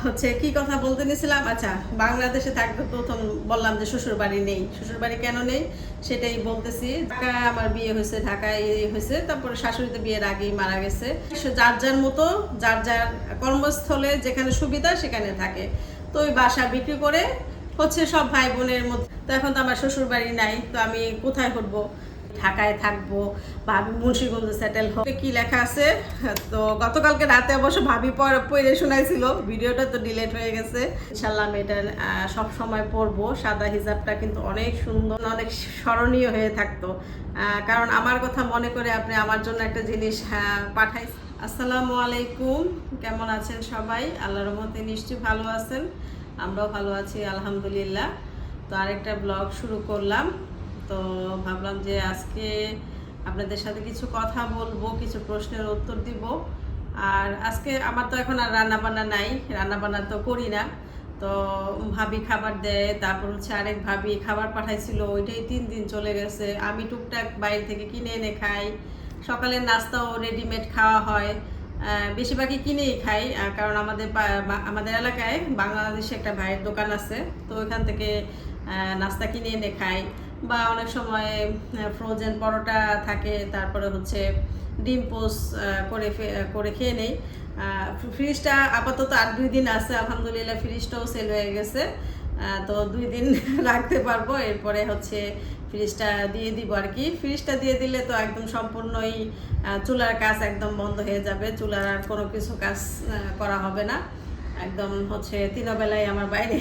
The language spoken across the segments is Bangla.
হচ্ছে কি কথা বলতে নিছিলাম, আচ্ছা বাংলাদেশে থাকতে প্রথম বললাম যে শ্বশুর বাড়ি নেই, শ্বশুর বাড়ি কেন নেই সেটাই বলতেছি। ঢাকা আমার বিয়ে হয়েছে, ঢাকায় হয়েছে, তারপরে শাশুড়িতে বিয়ের আগেই মারা গেছে। যার যার মতো যার যার কর্মস্থলে যেখানে সুবিধা সেখানে থাকে, তো ওই বাসা বিক্রি করে হচ্ছে সব ভাই বোনের মধ্যে। তো এখন তো আমার শ্বশুর বাড়ি নাই, তো আমি কোথায় উঠবো? ঢাকায় থাকবো, ভাবি মুন্সিগঞ্জে সেটেল হবে। কি লেখা আছে? তো গতকালকে রাতে অবশ্য ভাবি পড়ে শোনাইছিল, ভিডিওটা তো ডিলিট হয়ে গেছে। ইনশাল্লাহ আমি এটা সব সময় পরবো। সাদা হিজাবটা কিন্তু অনেক সুন্দর, অনেক স্মরণীয় হয়ে থাকতো, কারণ আমার কথা মনে করে আপনি আমার জন্য একটা জিনিস পাঠাই। আসসালামু আলাইকুম, কেমন আছেন সবাই? আল্লাহর রহমতে নিশ্চয়ই ভালো আছেন, আমরাও ভালো আছি আলহামদুলিল্লাহ। তো আরেকটা ব্লগ শুরু করলাম, তো ভাবলাম যে আজকে আপনাদের সাথে কিছু কথা বলবো, কিছু প্রশ্নের উত্তর দিব। আর আজকে আমার তো এখন আর রান্নাবান্না নাই, রান্নাবান্না তো করি না। তো ভাবি খাবার দেয়, তারপর হচ্ছে আরেক ভাবি খাবার পাঠাইছিল, ওইটাই 3 দিন চলে গেছে। আমি টুকটাক বাইরে থেকে কিনে এনে খাই, সকালের নাস্তাও রেডিমেড খাওয়া হয়, বেশিরভাগই কিনেই খাই। কারণ আমাদের এলাকায় বাংলাদেশে একটা ভাইয়ের দোকান আছে, তো ওইখান থেকে নাস্তা কিনে এনে খাই। বা অনেক সময় ফ্রোজেন পরোটা থাকে, তারপরে হচ্ছে ডিম পোস্ট করে খেয়ে নেই। ফ্রিজটা আপাতত আর 2 দিন আছে, আলহামদুলিল্লাহ ফ্রিজটাও সেল হয়ে গেছে। তো 2 দিন রাখতে পারবো, এরপরে হচ্ছে ফ্রিজটা দিয়ে দিব আর কি। ফ্রিজটা দিয়ে দিলে তো একদম সম্পূর্ণই চুলার কাজ একদম বন্ধ হয়ে যাবে, চুলার আর কোনো কিছু কাজ করা হবে না। একদম হচ্ছে 3 বেলায় আমার বাইরে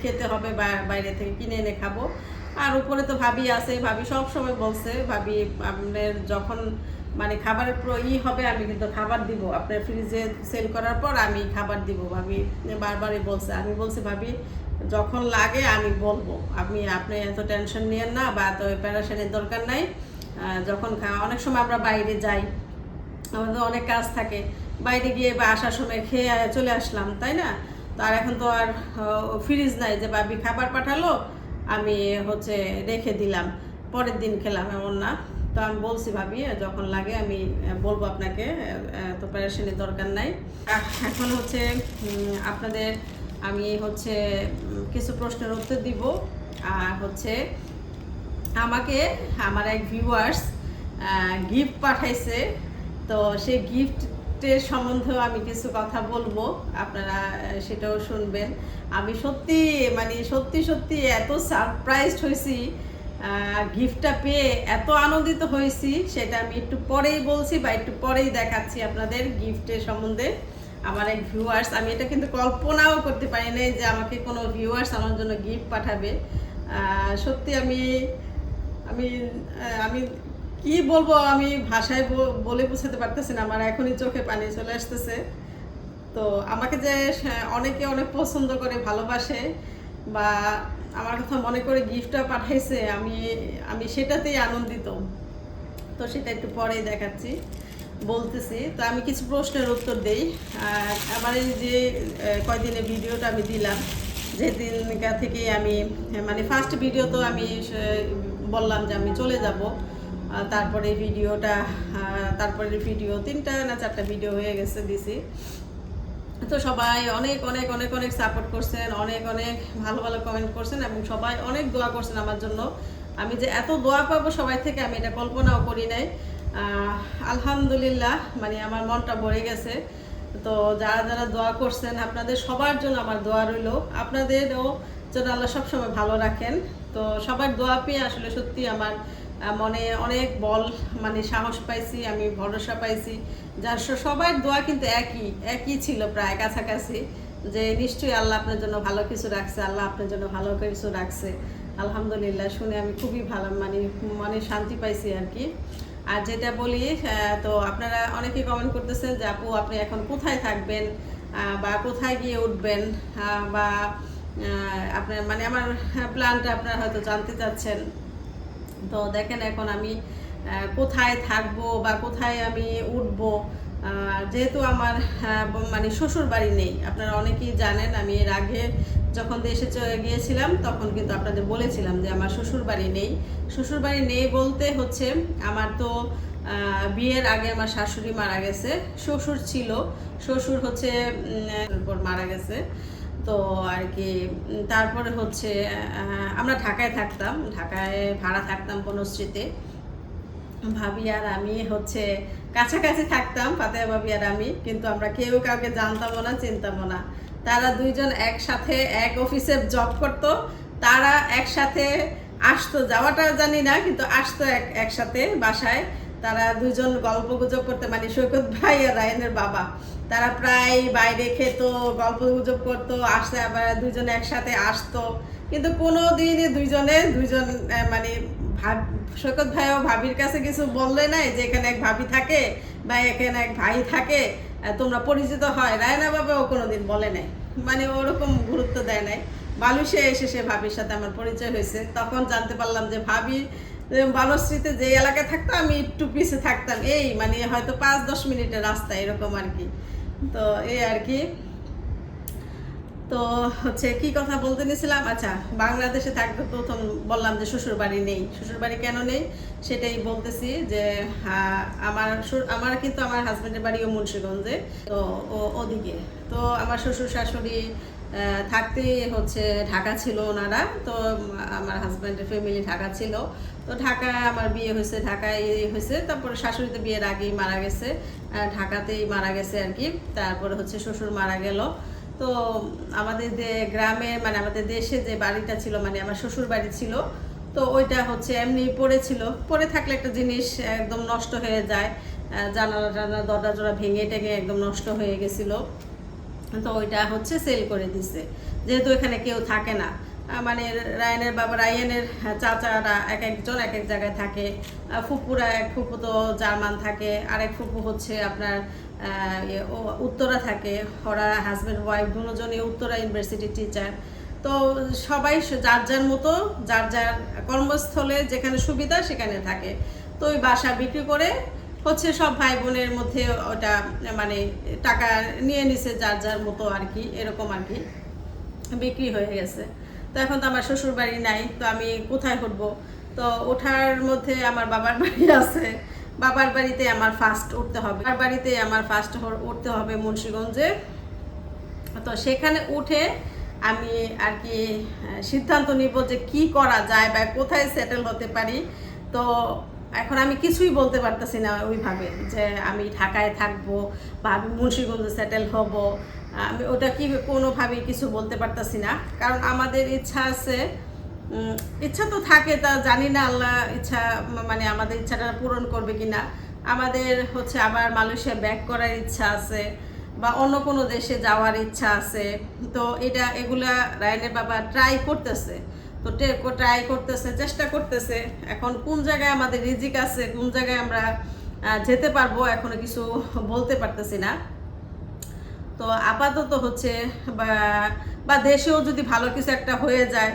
খেতে হবে, বাইরে থেকে কিনে এনে খাবো। আর উপরে তো ভাবি আছে, ভাবি সব সময় বলছে, ভাবি আপনার যখন মানে খাবারের হবে আমি কিন্তু খাবার দিব, আপনার ফ্রিজে সেল করার পর আমি খাবার দিব। ভাবি বারবারই বলছে, আমি বলছি ভাবি যখন লাগে আমি বলবো, আপনি এত টেনশন নিয়েন না বা এত প্যারাশানির দরকার নাই। যখন অনেক সময় আমরা বাইরে যাই, আমাদের অনেক কাজ থাকে, বাইরে গিয়ে বা আসার সময় খেয়ে চলে আসলাম, তাই না? তো আর এখন তো আর ফ্রিজ নাই যে ভাবি খাবার পাঠালো আমি হচ্ছে রেখে দিলাম পরের দিন খেলাম, এমন না। তো আমি বলছি ভাবি যখন লাগে আমি বলবো আপনাকে, তো প্যারেশানির দরকার নাই। এখন হচ্ছে আপনাদের আমি হচ্ছে কিছু প্রশ্নের উত্তর দিব। আর হচ্ছে আমাকে আমার এক ভিউয়ার্স গিফট পাঠাইছে, তো সেই গিফটের সম্বন্ধেও আমি কিছু কথা বলবো, আপনারা সেটাও শুনবেন। আমি সত্যি সত্যি এত সারপ্রাইজড হয়েছি, গিফটটা পেয়ে এত আনন্দিত হয়েছি, সেটা আমি একটু পরেই বলছি বা একটু পরেই দেখাচ্ছি আপনাদের গিফটের সম্বন্ধে। আমার এক ভিউয়ার্স, আমি এটা কিন্তু কল্পনাও করতে পারি নাই যে আমাকে কোনো ভিউয়ার্স আমার জন্য গিফট পাঠাবে। সত্যি আমি আমি আমি কি বলবো, আমি ভাষায় বলে বোঝাতে পারতেছি না, আমার এখনই চোখে পানি চলে আসতেছে। তো আমাকে যে অনেকে অনেক পছন্দ করে, ভালোবাসে বা আমার কথা মনে করে গিফটটা পাঠাইছে, আমি আমি সেটাতেই আনন্দিত। তো সেটা একটু পরেই দেখাচ্ছি, বলতেছি। তো আমি কিছু প্রশ্নের উত্তর দেই। আমার এই যে কয়দিনের ভিডিওটা আমি দিলাম, যেদিনকার থেকে আমি মানে ফার্স্ট ভিডিও তো আমি বললাম যে আমি চলে যাব, তারপরে ভিডিওটা তারপরে ভিডিও 3টা না 4টা ভিডিও হয়ে গেছে দিছি। তো সবাই অনেক অনেক অনেক অনেক সাপোর্ট করছেন, অনেক অনেক ভালো ভালো কমেন্ট করছেন এবং সবাই অনেক দোয়া করছেন আমার জন্য। আমি যে এত দোয়া পাবো সবাই থেকে আমি এটা কল্পনাও করি নাই। আলহামদুলিল্লাহ, মানে আমার মনটা ভরে গেছে। তো যারা যারা দোয়া করছেন আপনাদের সবার জন্য আমার দোয়া রইল, আপনাদেরও যেন আল্লাহ সবসময় ভালো রাখেন। তো সবার দোয়া পেয়ে আসলে সত্যি আমার মনে অনেক সাহস পাইছি, আমি ভরসা পাইছি। যার সবার দোয়া কিন্তু একই ছিল, প্রায় কাছাকাছি, যে নিশ্চয়ই আল্লাহ আপনার জন্য ভালো কিছু রাখছে, আল্লাহ আপনার জন্য ভালো কিছু রাখছে। আলহামদুলিল্লাহ, শুনে আমি খুবই ভালো মনে শান্তি পাইছি আর কি। আর যেটা বলি, তো আপনারা অনেকেই কমেন্ট করতেছেন যে আপু আপনি এখন কোথায় থাকবেন বা কোথায় গিয়ে উঠবেন, বা আপনার আমার প্ল্যানটা আপনারা হয়তো জানতে চাচ্ছেন। তো দেখেন এখন আমি কোথায় থাকবো বা কোথায় আমি উঠবো, যেহেতু আমার শ্বশুর বাড়ি নেই। আপনারা অনেকেই জানেন আমি এর আগে যখন দেশে গিয়েছিলাম তখন কিন্তু আপনাদের বলেছিলাম যে আমার শ্বশুর বাড়ি নেই। শ্বশুর বাড়ি নেই বলতে হচ্ছে আমার তো বিয়ের আগে আমার শাশুড়ি মারা গেছে, শ্বশুর ছিল, শ্বশুর হচ্ছে পর মারা গেছে। তো আর কি তারপরে হচ্ছে আমরা ঢাকায় থাকতাম, ঢাকায় ভাড়া থাকতাম বনশ্রীতে। ভাবি আর আমি হচ্ছে কাছাকাছি থাকতাম, ফাতেহা ভাবি আর আমি, কিন্তু আমরা কেউ কাউকে জানতামও না, চিনতামও না। তারা দুইজন একসাথে এক অফিসে জব করতো, তারা একসাথে আসতো, যাওয়াটা জানি না, কিন্তু আসতো একসাথে বাসায়। তারা দুইজন গল্প গুজব করতে, মানে সৈকত ভাই আর রায়নের বাবা, তারা প্রায় বাইরে খেত, গল্প গুজব করতো, আসতে আবার দুইজনে একসাথে আসতো। কিন্তু কোনো দিনই দুইজন মানে সৈকত ভাইও ভাবির কাছে কিছু বললে নাই যে এখানে এক ভাবি থাকে বা এখানে এক ভাই থাকে, তোমরা পরিচিত হয়। রায়না বাবাও কোনোদিন বলে নাই, মানে ওরকম গুরুত্ব দেয় নাই। বালুশে এসে সে ভাবির সাথে আমার পরিচয় হয়েছে, তখন জানতে পারলাম যে ভাবি বনশ্রীতে যে এলাকায় থাকতো আমি একটু পিছিয়ে থাকতাম, এই মানে হয়তো 5-10 মিনিটের রাস্তা এরকম আর কি। তো এই আর কি। তো হচ্ছে কি কথা বলতে নিয়েছিলাম, আচ্ছা বাংলাদেশে থাকতে প্রথম বললাম যে শ্বশুর বাড়ি নেই, শ্বশুর বাড়ি কেন নেই সেটাই বলতেছি। যে আমার কিন্তু আমার হাজব্যান্ডের বাড়িও মুন্সিগঞ্জে, তো ওদিকে। তো আমার শ্বশুর শাশুড়ি থাকতে হচ্ছে ঢাকা ছিল ওনারা, তো আমার হাজব্যান্ডের ফ্যামিলি ঢাকা ছিল। তো ঢাকায় আমার বিয়ে হয়েছে, ঢাকায় হয়েছে, তারপরে শাশুড়িতে বিয়ের আগেই মারা গেছে, ঢাকাতেই মারা গেছে আর কি। তারপরে হচ্ছে শ্বশুর মারা গেল। তো আমাদের গ্রামে, মানে আমাদের দেশে যে বাড়িটা ছিল, মানে আমার শ্বশুর বাড়ি ছিল, তো ওইটা হচ্ছে এমনি পড়েছিল। পড়ে থাকলে একটা জিনিস একদম নষ্ট হয়ে যায়, জানালা দরজা জোড়া ভেঙে টেঙে একদম নষ্ট হয়ে গেছিল। তো ওইটা হচ্ছে সেল করে দিছে, যেহেতু এখানে কেউ থাকে না। মানে রায়নের বাবা, রায়নের চাচারা এক একজন এক এক জায়গায় থাকে। ফুপুরা, এক ফুপু তো জার্মান থাকে, আরেক ফুপু হচ্ছে আপনার উত্তরা থাকে। ওরা হাজব্যান্ড ওয়াইফ দুজনই উত্তরা ইউনিভার্সিটির টিচার। তো সবাই যার যার মতো যার যার কর্মস্থলে যেখানে সুবিধা সেখানে থাকে। তো ওই বাসা বিক্রি করে হচ্ছে সব ভাই বোনের মধ্যে ওটা মানে টাকা নিয়ে নিছে যার যার মতো আর কি, এরকম আর কি বিক্রি হয়ে গেছে। তো এখন তো আমার শ্বশুর বাড়ি নাই, তো আমি কোথায় উঠবো? তো ওঠার মধ্যে আমার বাবার বাড়ি আছে, বাবার বাড়িতে আমার ফার্স্ট উঠতে হবে, বাবার বাড়িতে আমার ফার্স্ট উঠতে হবে মুন্সিগঞ্জে। তো সেখানে উঠে আমি আর কি সিদ্ধান্ত নিব যে কি করা যায় বা কোথায় সেটেল হতে পারি। তো এখন আমি কিছুই বলতে পারতেছি না ওইভাবে যে আমি ঢাকায় থাকবো বা আমি মুন্সিগঞ্জে সেটেল হব, আমি ওটা কি কোনোভাবেই কিছু বলতে পারতেছি না। কারণ আমাদের ইচ্ছা আছে, ইচ্ছা তো থাকে, তা জানি না আল্লাহ ইচ্ছা মানে আমাদের ইচ্ছাটা পূরণ করবে কিনা। আমাদের হচ্ছে আবার মালয়েশিয়া ব্যাক করার ইচ্ছা আছে বা অন্য কোনো দেশে যাওয়ার ইচ্ছা আছে। তো এগুলা রায়নের বাবা ট্রাই করতেছে, তো ট্রাই করতেছে, চেষ্টা করতেছে। এখন কোন জায়গায় আমাদের রিজিক আছে, কোন জায়গায় আমরা যেতে পারবো, এখনো কিছু বলতে পারতেছি না। তো আপাতত হচ্ছে বা দেশেও যদি ভালো কিছু একটা হয়ে যায়,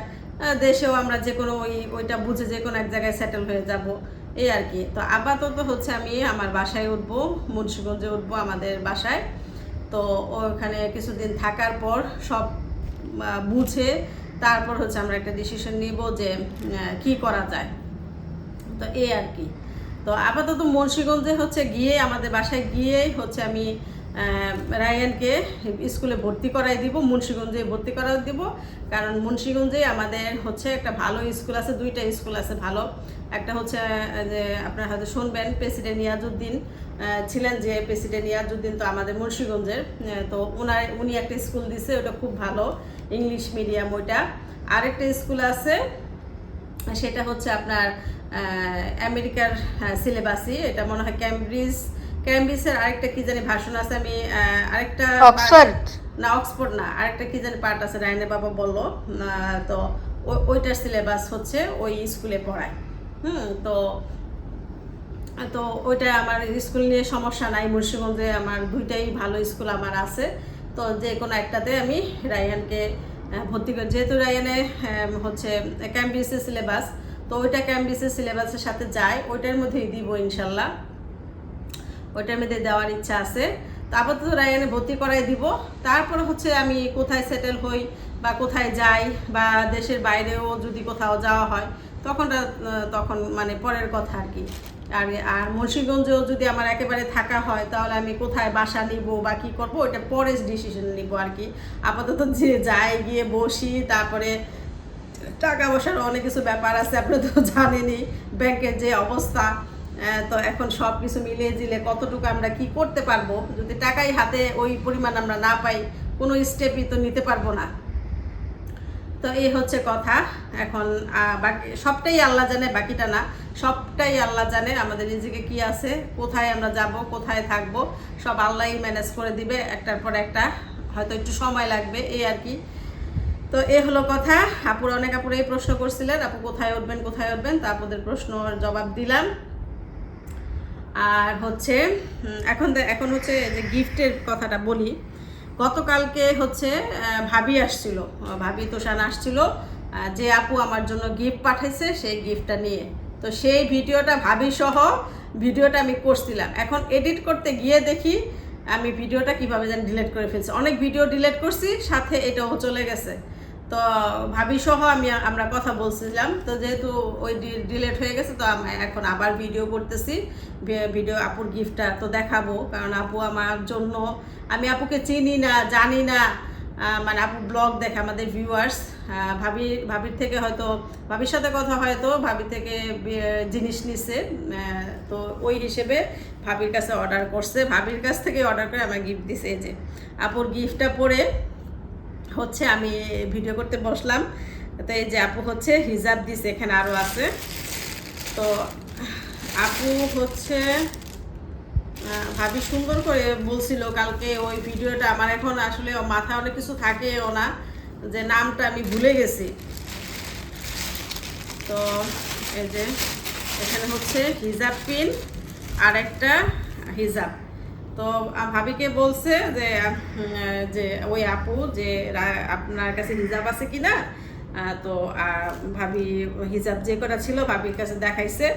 দেশেও আমরা যে কোনো ওইটা বুঝে যে কোনো এক জায়গায় সেটেল হয়ে যাব, এই আর কি। তো আপাতত হচ্ছে আমি আমার বাসায় উঠবো, মুন্সিগঞ্জে উঠবো আমাদের বাসায়। তো ওখানে কিছুদিন থাকার পর সব বুঝে তারপর হচ্ছে আমরা একটা ডিসিশন নিব যে কি করা যায়। তো এই আর কি। তো আপাতত মুন্সিগঞ্জে হচ্ছে গিয়ে আমাদের বাসায় গিয়েই হচ্ছে আমি রায়ানকে স্কুলে ভর্তি করাই দিব, মুন্সিগঞ্জে ভর্তি করাই দিব। কারণ মুন্সিগঞ্জে আমাদের হচ্ছে একটা ভালো স্কুল আছে, দুইটা স্কুল আছে ভালো। একটা হচ্ছে যে আপনারা হয়তো শুনবেন, প্রেসিডেন্ট নিয়াজউদ্দিন ছিলেন, যে প্রেসিডেন্ট নিয়াজউদ্দিন তো আমাদের মুন্সিগঞ্জের। তো উনি একটা স্কুল দিছে, ওটা খুব ভালো, ইংলিশ মিডিয়াম ওইটা। আরেকটা স্কুল আছে, সেটা হচ্ছে আপনার আমেরিকার সিলেবাসই, এটা মনে হয় ক্যামব্রিজের আরেকটা কি জানি ভাষণ আছে, আমি আরেকটা অক্সফোর্ড না, আরেকটা কি জানি পার্ট আছে, রায়নের বাবা বললো। তো ওইটার সিলেবাস হচ্ছে ওই স্কুলে পড়ায়। তো তো ওইটা আমার স্কুল নিয়ে সমস্যা নাই, মুন্সিগঞ্জে আমার দুইটাই ভালো স্কুল আমার আছে। তো যে কোনো একটাতে আমি রায়ানকে ভর্তি করি, যেহেতু রায়ানে হচ্ছে ক্যামব্রিজের সিলেবাস, তো ওইটা ক্যামব্রিজের সিলেবাসের সাথে যায়, ওইটার মধ্যেই দিব ইনশাল্লাহ, ওইটার মধ্যে দেওয়ার ইচ্ছা আছে। তো আপাতত রায়ানে ভর্তি করাই দিব। তারপরে হচ্ছে আমি কোথায় সেটেল হই বা কোথায় যাই বা দেশের বাইরেও যদি কোথাও যাওয়া হয় তখন মানে পরের কথা আর কি। আর আর মুন্সিগঞ্জেও যদি আমার একেবারে থাকা হয় তাহলে আমি কোথায় বাসা নিব বা কী করবো ওটা পরে ডিসিশন নিব আর কি। আপাতত যে যাই গিয়ে বসি, তারপরে টাকা পয়সার অনেক কিছু ব্যাপার আছে, আপনি তো জানেনই ব্যাংকের যে অবস্থা। তো এখন সব কিছু মিলিয়ে জিলে কতটুকু আমরা কি করতে পারবো, যদি টাকাই হাতে ওই পরিমাণ আমরা না পাই কোনো স্টেপই তো নিতে পারবো না। তো এই হচ্ছে কথা। এখন বাকি সবটাই আল্লাহ জানে, বাকিটা না, সবটাই আল্লাহ জানে আমাদের নিজেকে কি আছে, কোথায় আমরা যাব, কোথায় থাকবো, সব আল্লাহই ম্যানেজ করে দিবে একটার পর একটা, হয়তো একটু সময় লাগবে এই আর কি। তো এ হলো কথা। আপুরা অনেক আপুরা এই প্রশ্ন করছিলেন আপু কোথায় উঠবেন কোথায় উঠবেন, তো আপুদের প্রশ্নর জবাব দিলাম। আর হচ্ছে এখন হচ্ছে যে গিফটের কথাটা বলি। গতকালকে হচ্ছে ভাবি আসছিল, ভাবি তোষান আসছিল, যে আপু আমার জন্য গিফট পাঠাইছে সেই গিফটটা নিয়ে। তো সেই ভিডিওটা ভাবি সহ ভিডিওটা আমি করছিলাম। এখন এডিট করতে গিয়ে দেখি আমি ভিডিওটা কিভাবে যেন ডিলিট করে ফেলছি। অনেক ভিডিও ডিলিট করছি, সাথে এটাও চলে গেছে। তো ভাবি সহ আমরা কথা বলছিলাম, তো যেহেতু ওই ডিলিট হয়ে গেছে তো এখন আবার ভিডিও করতেছি। ভিডিও আপুর গিফটটা তো দেখাবো, কারণ আপু আমার জন্য, আমি আপুকে চিনি না জানি না, মানে আপু ব্লগ দেখে আমাদের ভিউয়ার্স, ভাবির থেকে হয়তো ভাবির সাথে কথা হয়তো ভাবি থেকে জিনিস নিছে, তো ওই হিসেবে ভাবির কাছে অর্ডার করছে, ভাবির কাছ থেকে অর্ডার করে আমার গিফট দিছে। এই যে আপুর গিফটটা পরে হচ্ছে আমি ভিডিও করতে বসলাম। তো এই যে আপু হচ্ছে হিজাব দিছে, এখানে আরও আছে। তো আপু হচ্ছে ভাবি সুন্দর করে বলছিল কালকে ওই ভিডিওটা, আমার এখন আসলে মাথায় অনেক কিছু থাকেও না, যে নামটা আমি ভুলে গেছি। তো এই যে এখানে হচ্ছে হিজাব পিন আর একটা হিজাব। তো ভাবিকে বলছে যে যে ওই আপু যে আপনার কাছে হিজাব আছে কি না, তো ভাবি হিজাব যে কটা ছিল ভাবির কাছে দেখাইছে।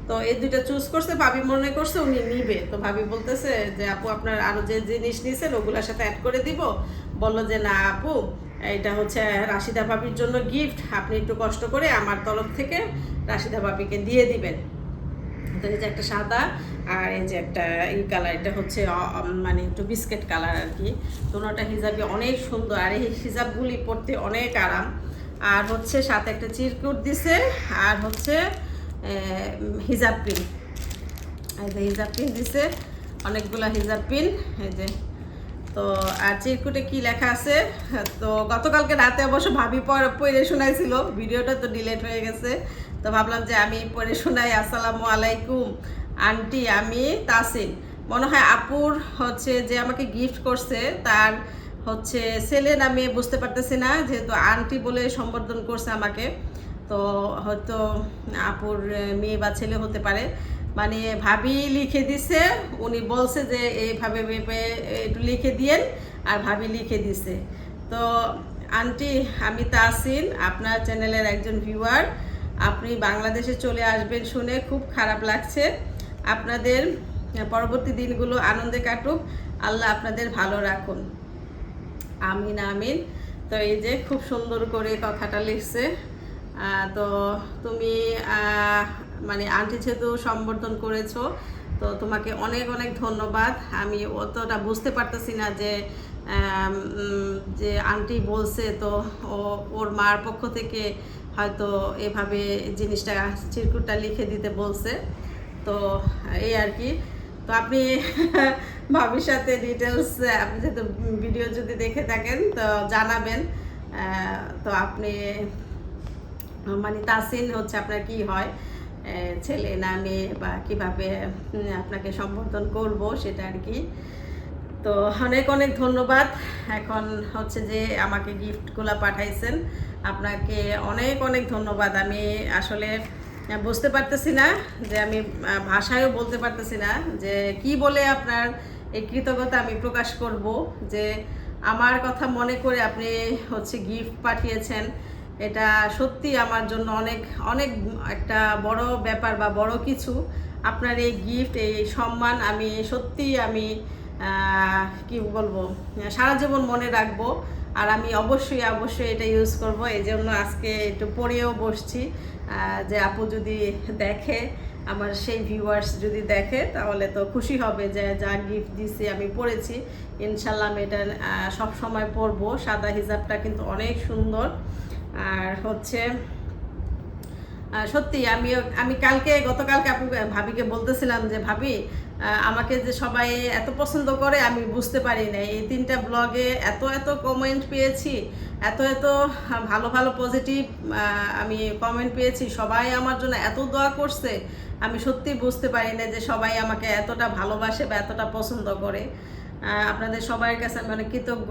তো এই দুইটা চুজ করছে, ভাবি মনে করছে উনি নিবে। তো ভাবি বলতেছে যে আপু আপনার আরও যে জিনিস নিয়েছেন ওগুলোর সাথে অ্যাড করে দিব। বললো যে না আপু এটা হচ্ছে রাশিদা ভাবির জন্য গিফট, আপনি একটু কষ্ট করে আমার তরফ থেকে রাশিদা ভাবিকে দিয়ে দিবেন। তো এই যে একটা সাদা আর এই যে একটা এই কালার, এটা হচ্ছে মানে একটু বিস্কিট কালার আর কি। দুটোটা হিজাবই অনেক সুন্দর, আর এই হিজাবগুলি পরতে অনেক আরাম। আর হচ্ছে সাথে একটা চিরকুট দিছে, আর হচ্ছে হিজাব পিন, এই যে হিজাব পিন দিছে অনেকগুলা হিজাব পিন। এই যে তো আর চিরকুটে কি লেখা আছে, তো গতকালকে রাতে অবশ্য ভাবি পড়ে শোনাইছিল, ভিডিওটা তো ডিলিট হয়ে গেছে। তো ভাবলাম যে আমি পড়ে শোনাই। আসসালামু আলাইকুম আন্টি, আমি তাসিন। মনে হয় আপুর হচ্ছে যে আমাকে গিফট করছে তার হচ্ছে ছেলে না মেয়ে বুঝতে পারতেছি না, যেহেতু আন্টি বলে সম্বোধন করছে আমাকে, তো হয়তো আপুর মেয়ে বা ছেলে হতে পারে। মানে ভাবি লিখে দিছে, উনি বলছে যে এইভাবে একটু লিখে দিয়েন, আর ভাবি লিখে দিছে। তো আন্টি আমি তাসিন, আপনার চ্যানেলের একজন ভিউয়ার। আপনি বাংলাদেশে চলে আসবেন শুনে খুব খারাপ লাগছে। আপনাদের পরবর্তী দিনগুলো আনন্দে কাটুক, আল্লাহ আপনাদের ভালো রাখুন, আমিন আমিন। তো এই যে খুব সুন্দর করে কথাটা লিখছে। তো তুমি মানে আন্টি যেহেতু সম্বোধন করেছো, তো তোমাকে অনেক অনেক ধন্যবাদ। আমি অতটা বুঝতে পারতেছি না যে যে আন্টি বলছে, তো ওর মার পক্ষ থেকে হয়তো এভাবে জিনিসটা চিরকুটটা লিখে দিতে বলছে। তো এই আর কি। তো আপনি ভাবির সাথে ডিটেলস, আপনি যেহেতু ভিডিও যদি দেখে থাকেন তো জানাবেন। তো আপনি মানে তাসিন হচ্ছে আপনার কি হয়, ছেলে না মেয়ে, বা কীভাবে আপনাকে সম্বোধন করব সেটা আর কি। তো অনেক অনেক ধন্যবাদ। এখন হচ্ছে যে আমাকে গিফটগুলো পাঠাইছেন, আপনাকে অনেক অনেক ধন্যবাদ। আমি আসলে বুঝতে পারতেছি না, যে আমি ভাষায়ও বলতে পারতেছি না যে কি বলে আপনার এই কৃতজ্ঞতা আমি প্রকাশ করব, যে আমার কথা মনে করে আপনি হচ্ছে গিফট পাঠিয়েছেন। এটা সত্যি আমার জন্য অনেক অনেক একটা বড় ব্যাপার বা বড় কিছু। আপনার এই গিফট, এই সম্মান আমি সত্যি আমি কি বলবো, সারা জীবন মনে রাখবো। আর আমি অবশ্যই অবশ্যই এটা ইউজ করব। এই জন্য আজকে একটু পরেও বসছি, যে আপু যদি দেখে আমার সেই ভিউয়ার্স যদি দেখে তাহলে তো খুশি হবে যে যা গিফট দিছি আমি পরেছি। ইনশাল্লাহ আমি এটা সব সময় পরবো। সাদা হিজাবটা কিন্তু অনেক সুন্দর। আর হচ্ছে সত্যি আমি গতকালকে আপু ভাবিকে বলতেছিলাম যে ভাবি, আমাকে যে সবাই এত পছন্দ করে আমি বুঝতে পারি না। এই 3টা ব্লগে এত এত কমেন্ট পেয়েছি, এত এত ভালো ভালো পজিটিভ আমি কমেন্ট পেয়েছি, সবাই আমার জন্য এত দোয়া করছে। আমি সত্যি বুঝতে পারি না যে সবাই আমাকে এতটা ভালোবাসে বা এতটা পছন্দ করে। আপনাদের সবার কাছে আমি অনেক কৃতজ্ঞ।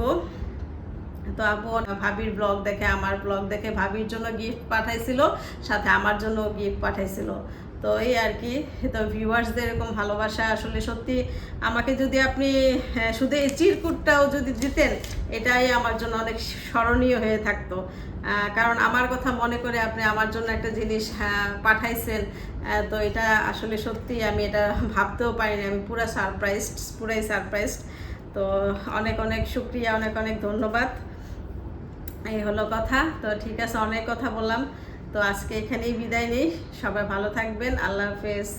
তো আপু ভাবির ব্লগ দেখে, আমার ব্লগ দেখে ভাবির জন্য গিফট পাঠাইছিল, সাথে আমার জন্য গিফট পাঠাইছিল। তো এই আর কি। তো ভিউয়ার্সদের এরকম ভালোবাসা আসলে সত্যি আমাকে যদি আপনি শুধু এই চিরকুটটাও যদি দিতেন, এটাই আমার জন্য অনেক স্মরণীয় হয়ে থাকতো। কারণ আমার কথা মনে করে আপনি আমার জন্য একটা জিনিস পাঠাইছেন। তো এটা আসলে সত্যি আমি এটা ভাবতেও পারিনি। আমি পুরাই সারপ্রাইজড। তো অনেক অনেক শুক্রিয়া, অনেক অনেক ধন্যবাদ। এই হলো কথা। তো ঠিক আছে, অনেক কথা বললাম। তো আজকে এখানেই বিদায় নিই। সবাই ভালো থাকবেন। আল্লাহ হাফেজ।